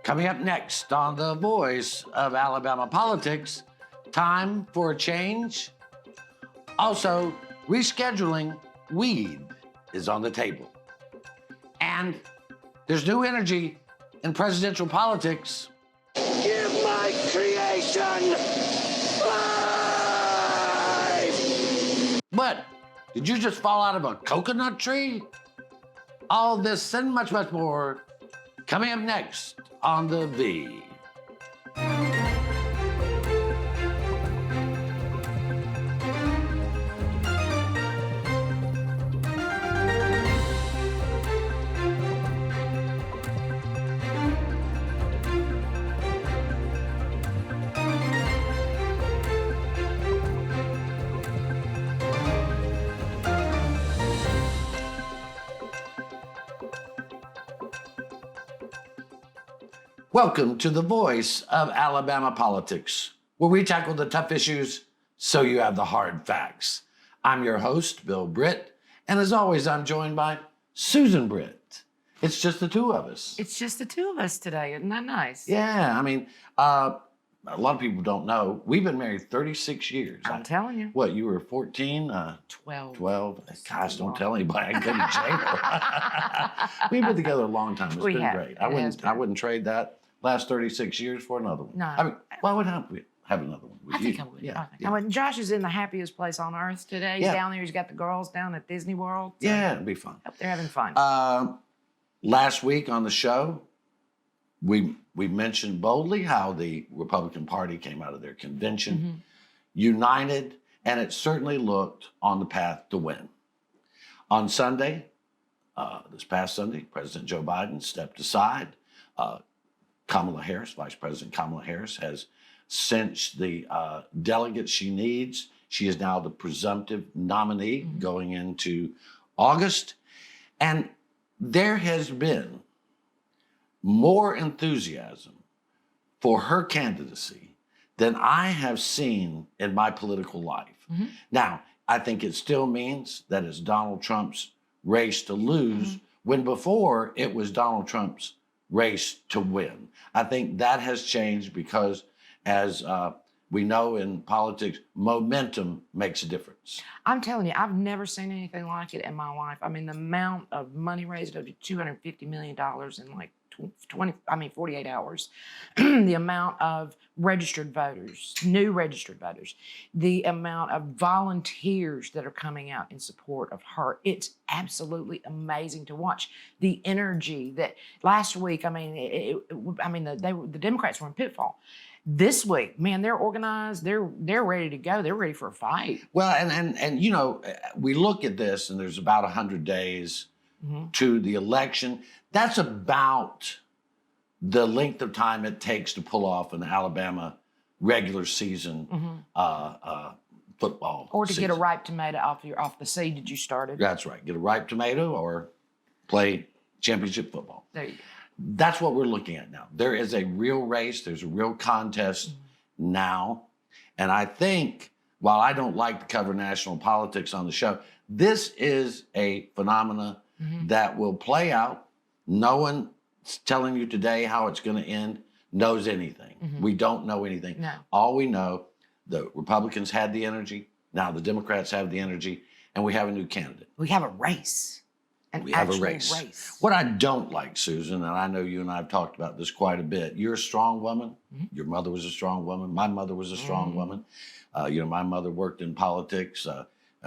Coming up next on The Voice of Alabama Politics, time for a change. Also, rescheduling weed is on the table. And there's new energy in presidential politics. Give my creation life! But did you just fall out of a coconut tree? All this and much, much more coming up next on The V. Welcome to The Voice of Alabama Politics, where we tackle the tough issues so you have the hard facts. I'm your host, Bill Britt, and as always, I'm joined by Susan Britt. It's just the two of us. It's just the two of us today. Isn't that nice? Yeah, I mean, a lot of people don't know, we've been married 36 years. I'm telling you. What, you were 14? 12. 12? Gosh, don't tell anybody. I can go to jail. We've been together a long time. It's been great. I wouldn't trade that last 36 years for another one. No. I mean, why would I have another one with I you? think I would. Yeah. I mean, Josh is in the happiest place on earth today. He's down there. He's got the girls down at Disney World. So Yeah, it'd be fun. Hope they're having fun. Last week on the show, we mentioned boldly how the Republican Party came out of their convention united, and it certainly looked on the path to win. On Sunday, this past Sunday, President Joe Biden stepped aside. Kamala Harris, Vice President Kamala Harris, has cinched the delegates she needs. She is now the presumptive nominee going into August. And there has been more enthusiasm for her candidacy than I have seen in my political life. Now, I think it still means that it's Donald Trump's race to lose, when before it was Donald Trump's race to win. I think that has changed because, as we know in politics, momentum makes a difference. I'm telling you, I've never seen anything like it in my life. I mean, the amount of money raised over $250 million in like 48 hours. The amount of registered voters, new registered voters, the amount of volunteers that are coming out in support of her. It's absolutely amazing to watch the energy that last week, I mean, the Democrats were in pitfall. This week, man, they're organized. They're ready to go. They're ready for a fight. Well, and you know, we look at this, and there's about 100 days to the election. That's about the length of time it takes to pull off an Alabama regular season football Or to season. get a ripe tomato off the seed that you started. That's right. Get a ripe tomato or play championship football. There you go. That's what we're looking at now. There is a real race. There's a real contest now. And I think, while I don't like to cover national politics on the show, this is a phenomena that will play out. No one telling you today how it's going to end knows anything. We don't know anything. No. All we know, the Republicans had the energy. Now the Democrats have the energy, and we have a new candidate. We have a race. We have a race. What I don't like, Susan, and I know you and I have talked about this quite a bit, you're a strong woman. Your mother was a strong woman. My mother was a strong woman. You know, my mother worked in politics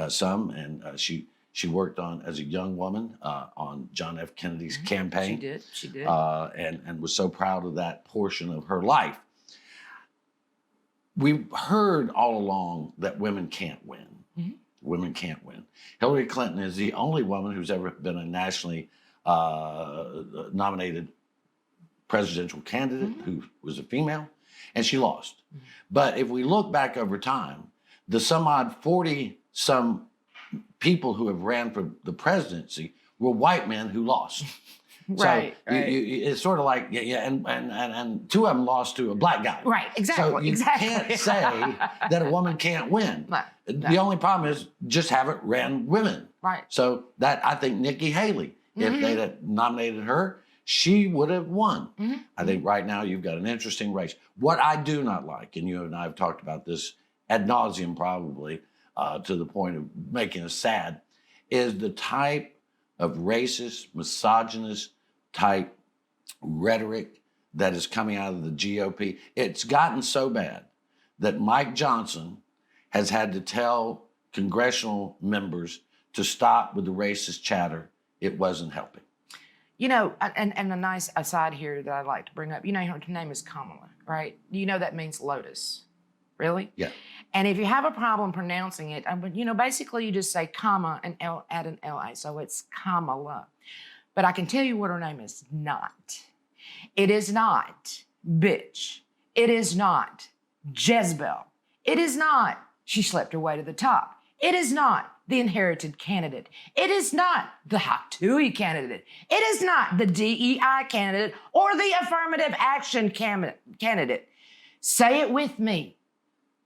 some, and she worked as a young woman on John F. Kennedy's campaign. She did. And was so proud of that portion of her life. We've heard all along that women can't win. Women can't win. Hillary Clinton is the only woman who's ever been a nationally nominated presidential candidate who was a female, and she lost. But if we look back over time, the some odd 40-some people who have ran for the presidency were white men who lost. Right. It's sort of like, and two of them lost to a black guy. Right, exactly. So you can't say that a woman can't win. No. The only problem is just haven't ran women. Right. So that, I think Nikki Haley, if they'd have nominated her, she would have won. Mhm. I think right now you've got an interesting race. What I do not like, and you and I have talked about this ad nauseum probably to the point of making us sad, is the type of racist, misogynist type rhetoric that is coming out of the GOP. It's gotten so bad that Mike Johnson has had to tell congressional members to stop with the racist chatter. It wasn't helping. You know, and a nice aside here that I'd like to bring up, you know, her name is Kamala, right? You know that means lotus. Really? Yeah. And if you have a problem pronouncing it, you know, basically you just say comma and add an L-A, so it's Kamala. But I can tell you what her name is not. It is not bitch. It is not Jezebel. It is not she slept her way to the top. It is not the inherited candidate. It is not the Hatui candidate. It is not the DEI candidate or the affirmative action candidate. Say it with me.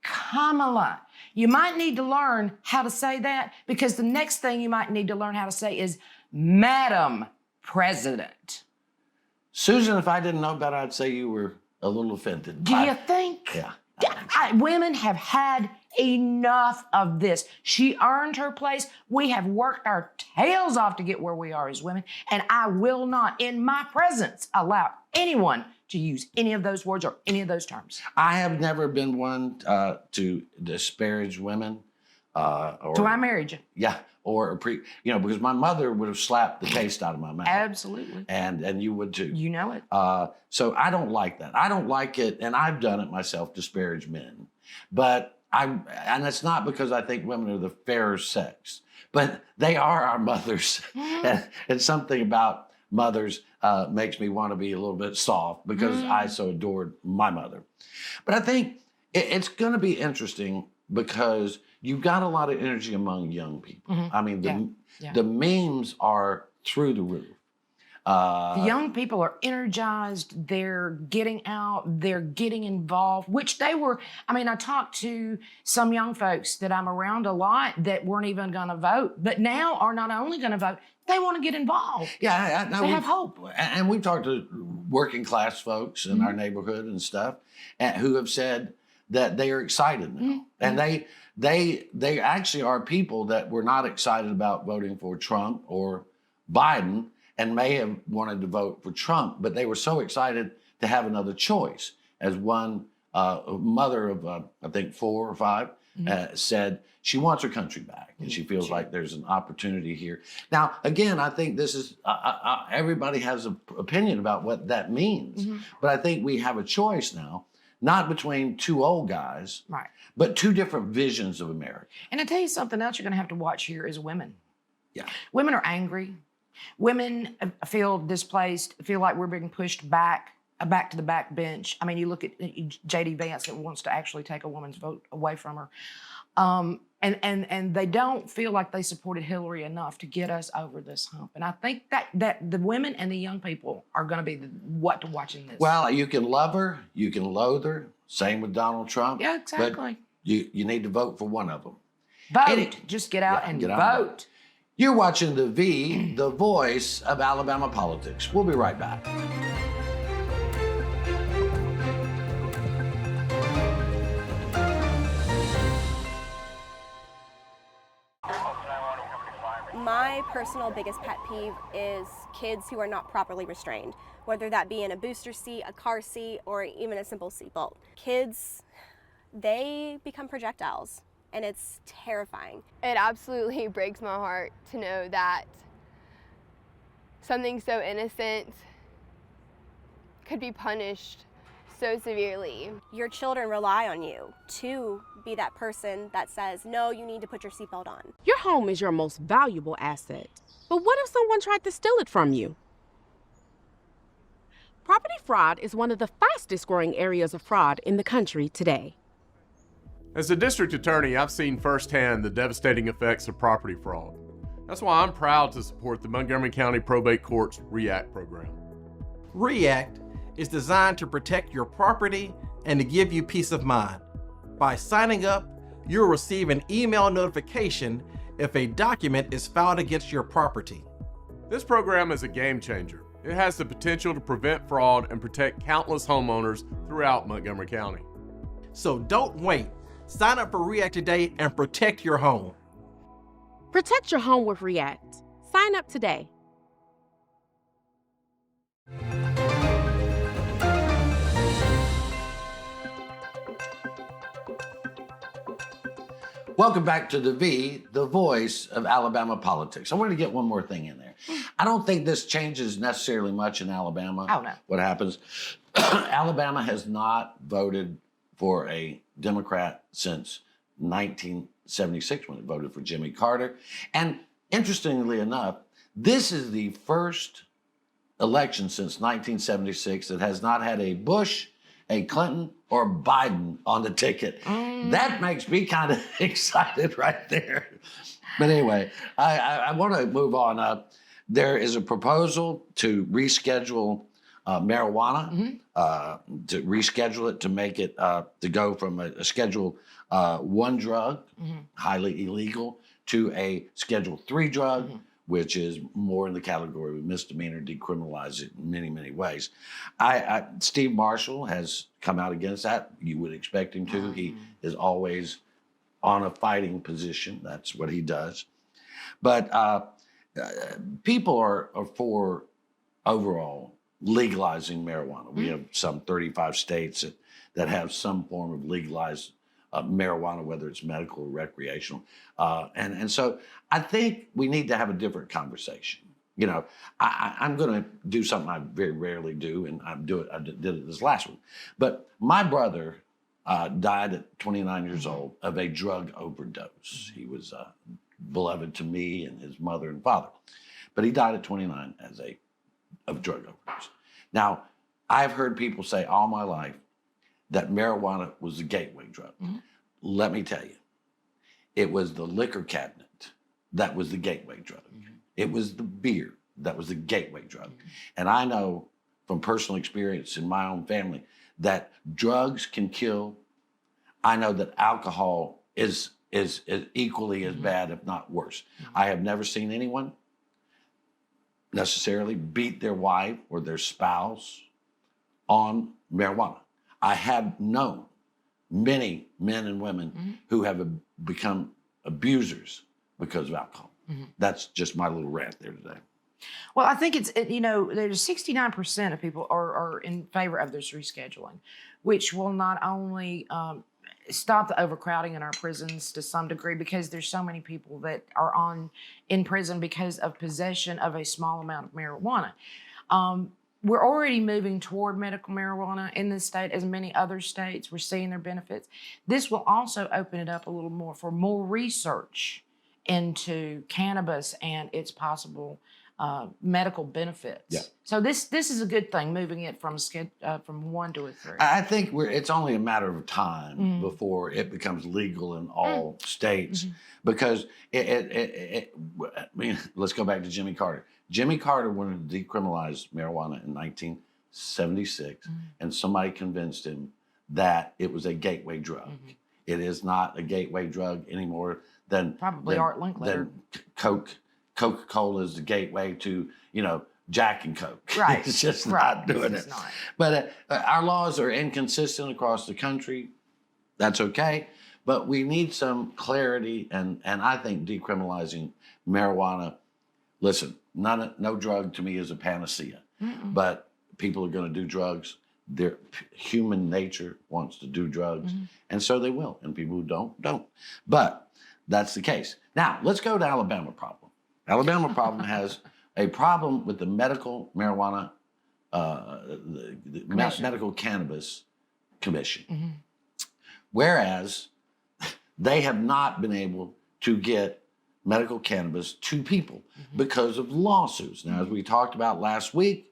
Kamala. You might need to learn how to say that because the next thing you might need to learn how to say is Madam President. Susan, if I didn't know better, I'd say you were a little offended. Do you think? Yeah. Women have had enough of this. She earned her place. We have worked our tails off to get where we are as women, and I will not, in my presence, allow anyone to use any of those words or any of those terms. I have never been one to disparage women. So I married you. Yeah, or because my mother would have slapped the taste out of my mouth. Absolutely. And you would too. You know it. So I don't like that. I don't like it, and I've done it myself, disparage men. But and it's not because I think women are the fairer sex, but they are our mothers. And something about mothers makes me want to be a little bit soft because I so adored my mother. But I think it's going to be interesting because you've got a lot of energy among young people. I mean, the memes are through the roof. The young people are energized. They're getting out. They're getting involved, which they were. I mean, I talked to some young folks that I'm around a lot that weren't even going to vote, but now are not only going to vote, they want to get involved. Yeah, they have hope. And we've talked to working class folks in our neighborhood and stuff who have said that they are excited now. And they actually are people that were not excited about voting for Trump or Biden and may have wanted to vote for Trump, but they were so excited to have another choice. As one mother of, I think 4 or 5, said she wants her country back and she feels like there's an opportunity here. Now, again, I think this is, everybody has an opinion about what that means, but I think we have a choice now, not between 2 old guys, but 2 different visions of America. And I tell you something else you're going to have to watch here is women. Yeah. Women are angry. Women feel displaced, feel like we're being pushed back to the back bench. I mean, you look at J.D. Vance that wants to actually take a woman's vote away from her. And they don't feel like they supported Hillary enough to get us over this hump. And I think that the women and the young people are going to be what to watch in this. Well, you can love her, you can loathe her. Same with Donald Trump. Yeah, exactly. But you need to vote for one of them. Vote. Just get out and vote. You're watching the voice of Alabama politics. We'll be right back. My personal biggest pet peeve is kids who are not properly restrained, whether that be in a booster seat, a car seat, or even a simple seatbelt. Kids, they become projectiles, and it's terrifying. It absolutely breaks my heart to know that something so innocent could be punished so severely. Your children rely on you to be that person that says, no, you need to put your seatbelt on. Your home is your most valuable asset. But what if someone tried to steal it from you? Property fraud is one of the fastest growing areas of fraud in the country today. As a district attorney, I've seen firsthand the devastating effects of property fraud. That's why I'm proud to support the Montgomery County Probate Court's REACT program. REACT is designed to protect your property and to give you peace of mind. By signing up, you'll receive an email notification if a document is filed against your property. This program is a game changer. It has the potential to prevent fraud and protect countless homeowners throughout Montgomery County. So don't wait. Sign up for REACT today and protect your home. Protect your home with REACT. Sign up today. Welcome back to the V, the voice of Alabama politics. I want to get one more thing in there. I don't think this changes necessarily much in Alabama. Oh, no. What happens? Alabama has not voted for a Democrat since 1976 when it voted for Jimmy Carter. And interestingly enough, this is the first election since 1976 that has not had a Bush, a Clinton, or Biden on the ticket. That makes me kind of excited right there. But anyway, I want to move on up. There is a proposal to reschedule marijuana, to reschedule it to make it to go from a Schedule 1 drug, highly illegal, to a Schedule 3 drug, which is more in the category of misdemeanor, decriminalize it in many, many ways. Steve Marshall has come out against that. You would expect him to. He is always on a fighting position. That's what he does. But people are for overall legalizing marijuana. We have some 35 states that have some form of legalized marijuana, whether it's medical or recreational. And so I think we need to have a different conversation. You know, I'm going to do something I very rarely do, and I did it this last one. But my brother died at 29 years old of a drug overdose. He was beloved to me and his mother and father. But he died at 29 of drug overdose. Now, I've heard people say all my life that marijuana was the gateway drug. Let me tell you, it was the liquor cabinet that was the gateway drug. It was the beer that was the gateway drug. And I know from personal experience in my own family that drugs can kill. I know that alcohol is equally as bad, if not worse. I have never seen anyone necessarily beat their wife or their spouse on marijuana. I have known many men and women who have become abusers because of alcohol. That's just my little rant there today. Well, I think there's 69% of people are in favor of this rescheduling, which will not only stop the overcrowding in our prisons to some degree, because there's so many people that are in prison because of possession of a small amount of marijuana. We're already moving toward medical marijuana in this state, as many other states. We're seeing their benefits. This will also open it up a little more for more research into cannabis and its possible medical benefits. Yeah. So this is a good thing, moving it from 1 to a 3. I think it's only a matter of time before it becomes legal in all states, because I mean, let's go back to Jimmy Carter. Jimmy Carter wanted to decriminalize marijuana in 1976, and somebody convinced him that it was a gateway drug. It is not a gateway drug anymore than Probably Art Linkletter. Than Coca-Cola is the gateway to, Jack and Coke. Right. It's just Right. not doing It's it. not. But our laws are inconsistent across the country. That's okay. But we need some clarity, and I think decriminalizing marijuana, listen, no drug to me is a panacea. But people are going to do drugs. Their human nature wants to do drugs, and so they will. And people who don't. But that's the case. Now, let's go to Alabama problem. Alabama problem has a problem with the medical marijuana, the medical cannabis commission. Whereas they have not been able to get medical cannabis to people because of lawsuits. Now, as we talked about last week,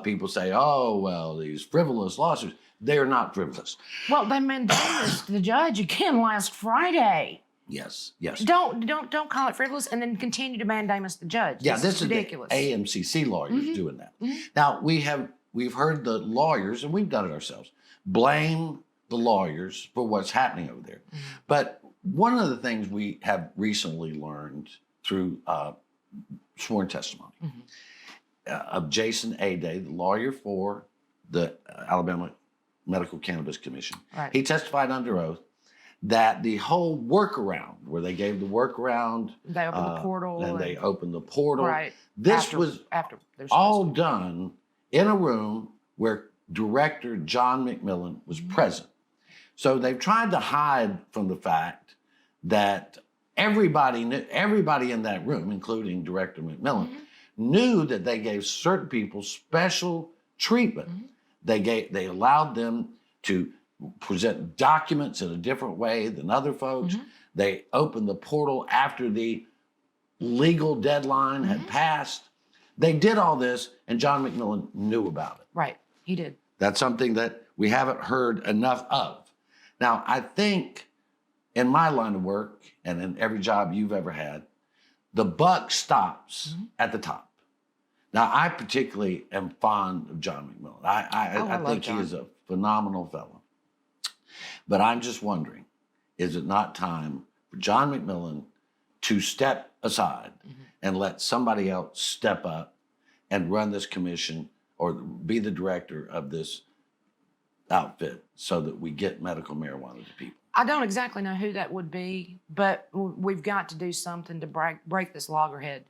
people say, oh, well, these frivolous lawsuits. They're not frivolous. Well, they mandated the judge again last Friday. Yes. Don't call it frivolous and then continue to mandamus the judge. Yeah, this is ridiculous. the AMCC lawyers doing that. Now, we've heard the lawyers, and we've done it ourselves, blame the lawyers for what's happening over there. But one of the things we have recently learned through sworn testimony of Jason Aday, the lawyer for the Alabama Medical Cannabis Commission. Right. He testified under oath that the whole workaround, where they gave the workaround, They opened the portal. and they opened the portal. Right. This was after they're all supposed to. done in a room where Director John McMillan was present. So they've tried to hide from the fact that everybody in that room, including Director McMillan, knew that they gave certain people special treatment. They allowed them to present documents in a different way than other folks. They opened the portal after the legal deadline had passed. They did all this, and John McMillan knew about it. Right, he did. That's something that we haven't heard enough of. Now, I think in my line of work and in every job you've ever had, the buck stops at the top. Now, I particularly am fond of John McMillan. I think he is a phenomenal fellow. But I'm just wondering, is it not time for John McMillan to step aside and let somebody else step up and run this commission or be the director of this outfit so that we get medical marijuana to people? I don't exactly know who that would be, but we've got to do something to break this loggerhead.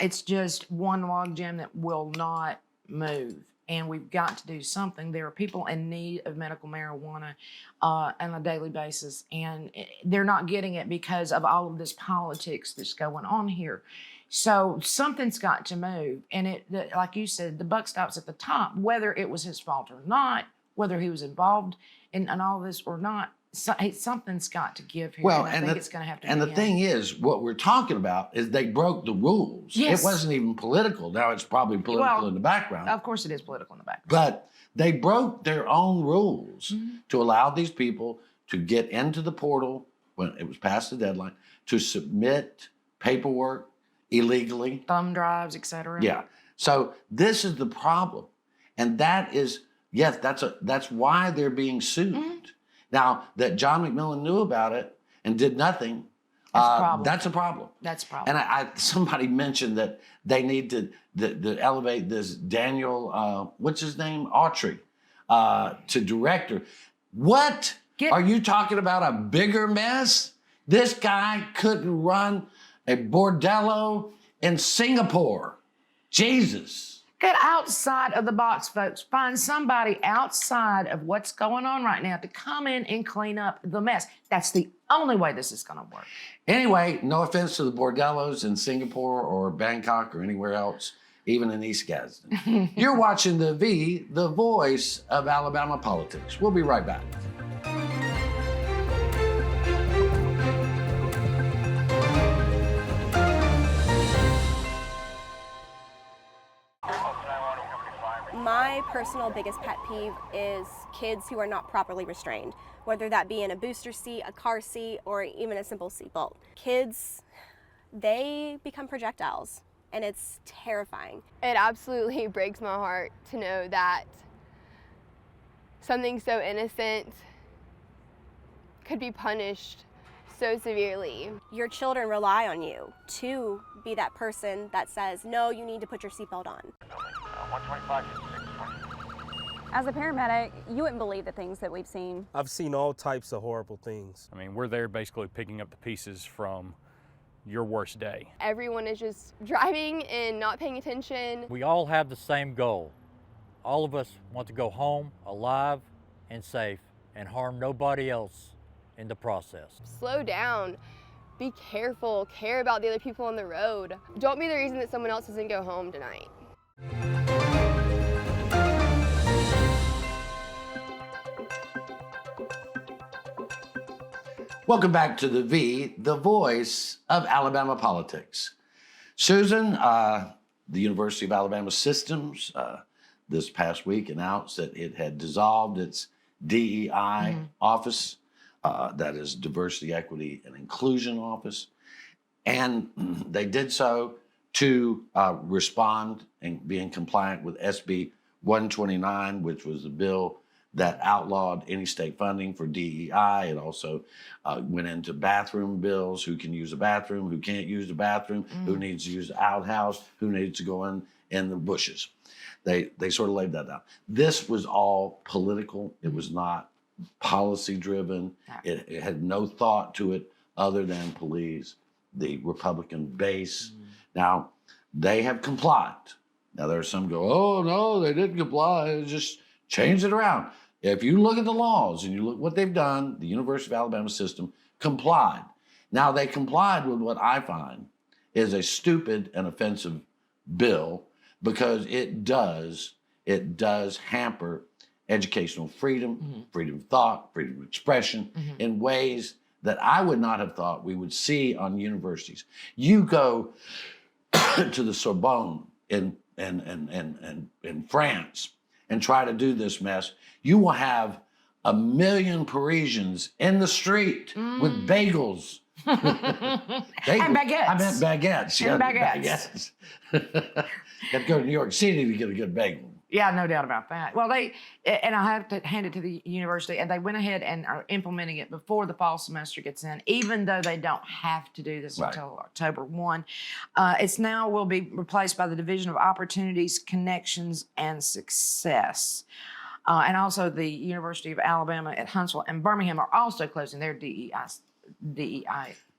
It's just one logjam that will not move, and we've got to do something. There are people in need of medical marijuana on a daily basis, and they're not getting it because of all of this politics that's going on here. So something's got to move, and like you said, the buck stops at the top. Whether it was his fault or not, whether he was involved in all this or not, something's got to give here. Well, and I think it's going to have to. And the thing is, what we're talking about is they broke the rules. Yes. It wasn't even political. Now it's probably political in the background. Of course, it is political in the background. But they broke their own rules to allow these people to get into the portal when it was past the deadline, to submit paperwork illegally. Thumb drives, etc. Yeah. So this is the problem. And that is, yes, that's why they're being sued. Now, that John McMillan knew about it and did nothing, that's a problem. That's a problem. And somebody mentioned that they need to elevate this Daniel, what's his name? Autry, to director. What? Are you talking about a bigger mess? This guy couldn't run a bordello in Singapore. Jesus. Get outside of the box, folks. Find somebody outside of what's going on right now to come in and clean up the mess. That's the only way this is going to work. Anyway, no offense to the bordellos in Singapore or Bangkok or anywhere else, even in East Gadsden. You're watching the voice of Alabama politics. We'll be right back. My personal biggest pet peeve is kids who are not properly restrained, whether that be in a booster seat, a car seat, or even a simple seatbelt. Kids, they become projectiles, and it's terrifying. It absolutely breaks my heart to know that something so innocent could be punished so severely. Your children rely on you to be that person that says, no, you need to put your seatbelt on. 125 to 620. As a paramedic, you wouldn't believe the things that we've seen. I've seen all types of horrible things. I mean, we're there basically picking up the pieces from your worst day. Everyone is just driving and not paying attention. We all have the same goal. All of us want to go home alive and safe and harm nobody else in the process. Slow down. Be careful. Care about the other people on the road. Don't be the reason that someone else doesn't go home tonight. Welcome back to the voice of Alabama politics. Susan, the University of Alabama Systems this past week announced that it had dissolved its DEI office, that is Diversity, Equity, and Inclusion office. And they did so to respond and be in compliant with SB 129, which was the bill that outlawed any state funding for DEI. It also went into bathroom bills, who can use a bathroom, who can't use a bathroom, who needs to use the outhouse, who needs to go in in the bushes. They sort of laid that down. This was all political. It was not policy driven. It had no thought to it other than police the Republican base. Now, they have complied. Now, there are some go, oh, no, they didn't comply. Just change it around. If you look at the laws and you look what they've done, the University of Alabama system complied. Now, they complied with what I find is a stupid and offensive bill because it does hamper educational freedom, freedom of thought, freedom of expression in ways that I would not have thought we would see on universities. You go to the Sorbonne in France and try to do this mess, you will have 1 million Parisians in the street with bagels. And baguettes. I meant baguettes. And baguettes. You have to go to New York City to get a good bagel. Yeah, no doubt about that. Well, and I have to hand it to the university, and they went ahead and are implementing it before the fall semester gets in, even though they don't have to do this until October 1. It's now will be replaced by the Division of Opportunities, Connections, and Success. And also the University of Alabama at Huntsville and Birmingham are also closing their DEI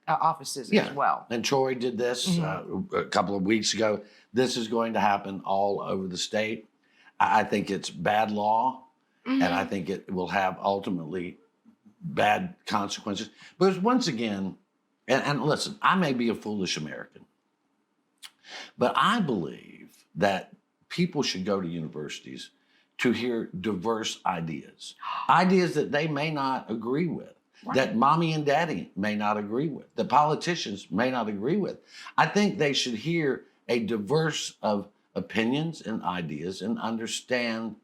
offices as well. And Troy did this a couple of weeks ago. This is going to happen all over the state. I think it's bad law, and I think it will have ultimately bad consequences. Because once again, and listen, I may be a foolish American, but I believe that people should go to universities to hear diverse ideas, ideas that they may not agree with, that mommy and daddy may not agree with, that politicians may not agree with. I think they should hear a diverse of opinions and ideas and understand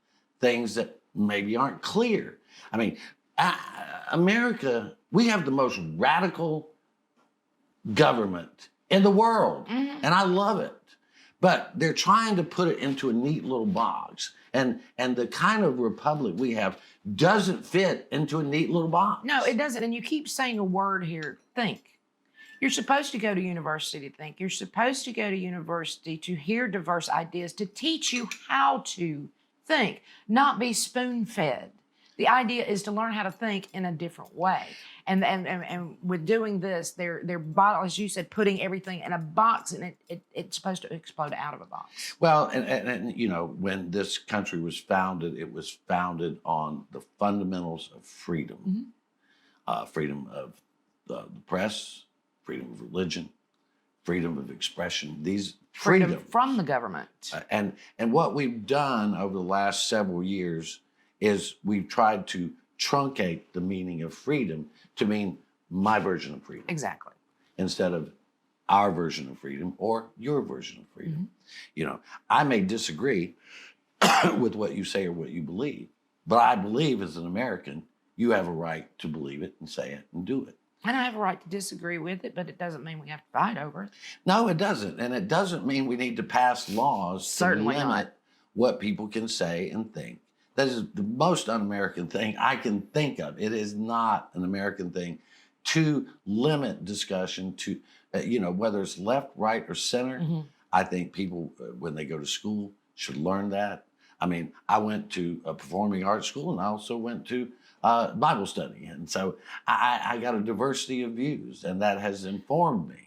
things that maybe aren't clear. I mean, America, we have the most radical government in the world, and I love it. But they're trying to put it into a neat little box. And the kind of republic we have doesn't fit into a neat little box. No, it doesn't. And you keep saying a word here, think. You're supposed to go to university to think. You're supposed to go to university to hear diverse ideas, to teach you how to think, not be spoon-fed. The idea is to learn how to think in a different way. And with doing this, they're as you said, putting everything in a box, and it's supposed to explode out of a box. Well, and you know, when this country was founded, it was founded on the fundamentals of freedom. Freedom of the press, freedom of religion, freedom of expression. These freedom from the government. And what we've done over the last several years is we've tried to truncate the meaning of freedom to mean my version of freedom. Exactly. Instead of our version of freedom or your version of freedom. You know, I may disagree with what you say or what you believe, but I believe as an American, you have a right to believe it and say it and do it. And I have a right to disagree with it, but it doesn't mean we have to fight over it. No, it doesn't. And it doesn't mean we need to pass laws Certainly to limit not. what people can say and think. That is the most un-American thing I can think of. It is not an American thing to limit discussion to, you know, whether it's left, right, or center. I think people, when they go to school, should learn that. I mean, I went to a performing arts school, and I also went to Bible study. And so I got a diversity of views, and that has informed me.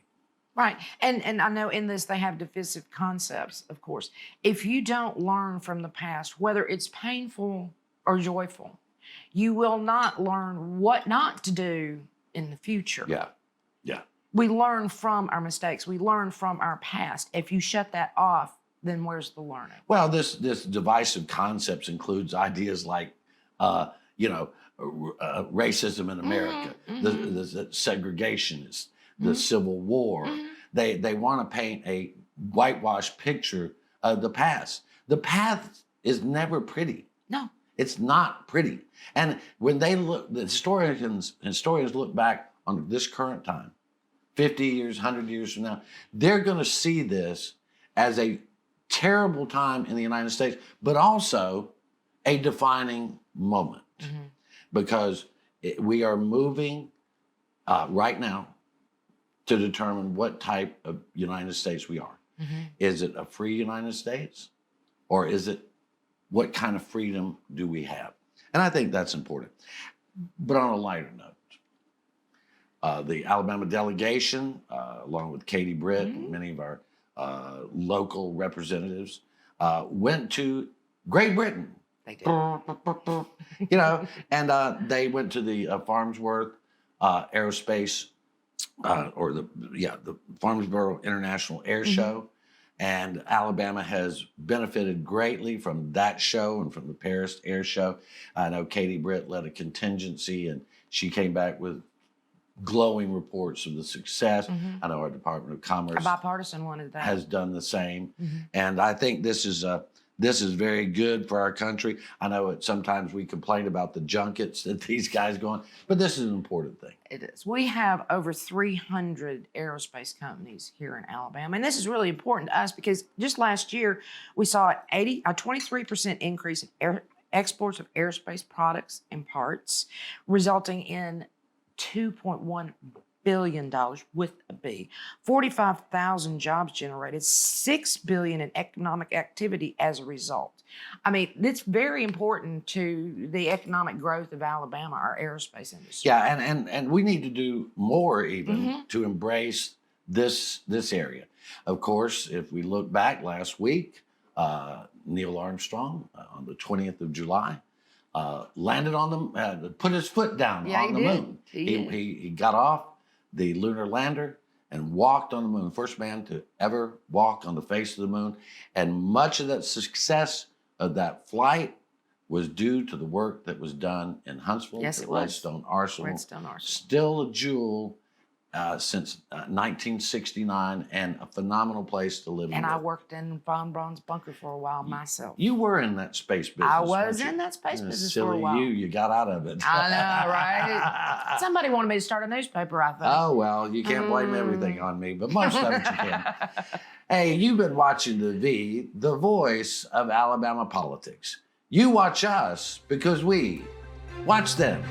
Right. And I know in this they have divisive concepts, of course. If you don't learn from the past, whether it's painful or joyful, you will not learn what not to do in the future. Yeah. Yeah. We learn from our mistakes. We learn from our past. If you shut that off, then where's the learning? Well, this divisive concepts includes ideas like, you know, racism in America, the segregationists, the Civil War. They want to paint a whitewashed picture of the past. The past is never pretty. No. It's not pretty. And when they look, the historians look back on this current time, 50 years, 100 years from now, they're going to see this as a terrible time in the United States, but also a defining moment. Because we are moving right now to determine what type of United States we are. Is it a free United States? Or is it, what kind of freedom do we have? And I think that's important. But on a lighter note, the Alabama delegation, along with Katie Britt and many of our local representatives, went to Great Britain. They did. You know, and they went to the Farnsworth Aerospace, or the Farnsboro International Air Show. And Alabama has benefited greatly from that show and from the Paris Air Show. I know Katie Britt led a contingency, and she came back with glowing reports of the success. I know our Department of Commerce, A bipartisan one of that. has done the same. And I think this is very good for our country. I know sometimes we complain about the junkets that these guys go on, but this is an important thing. It is. We have over 300 aerospace companies here in Alabama, and this is really important to us because just last year we saw a 23% increase in exports of aerospace products and parts, resulting in $2.1 billion with a B, 45,000 jobs generated, $6 billion in economic activity as a result. I mean, it's very important to the economic growth of Alabama, our aerospace industry. Yeah, and we need to do more even to embrace this area. Of course, if we look back last week, Neil Armstrong on the 20th of July landed on the, put his foot down on the moon. He got off the lunar lander and walked on the moon, first man to ever walk on the face of the moon. And much of that success of that flight was due to the work that was done in Huntsville, Yes, at it was. Redstone Arsenal. Redstone Arsenal. Still a jewel since 1969, and a phenomenal place to live. And I worked in Von Braun's bunker for a while myself. You were in that space business. I was weren't you? in that space business Silly for a while. you got out of it. I know, right? Somebody wanted me to start a newspaper, I think. Oh, well, you can't blame everything on me, but most of it you can. Hey, you've been watching the voice of Alabama politics. You watch us because we watch them.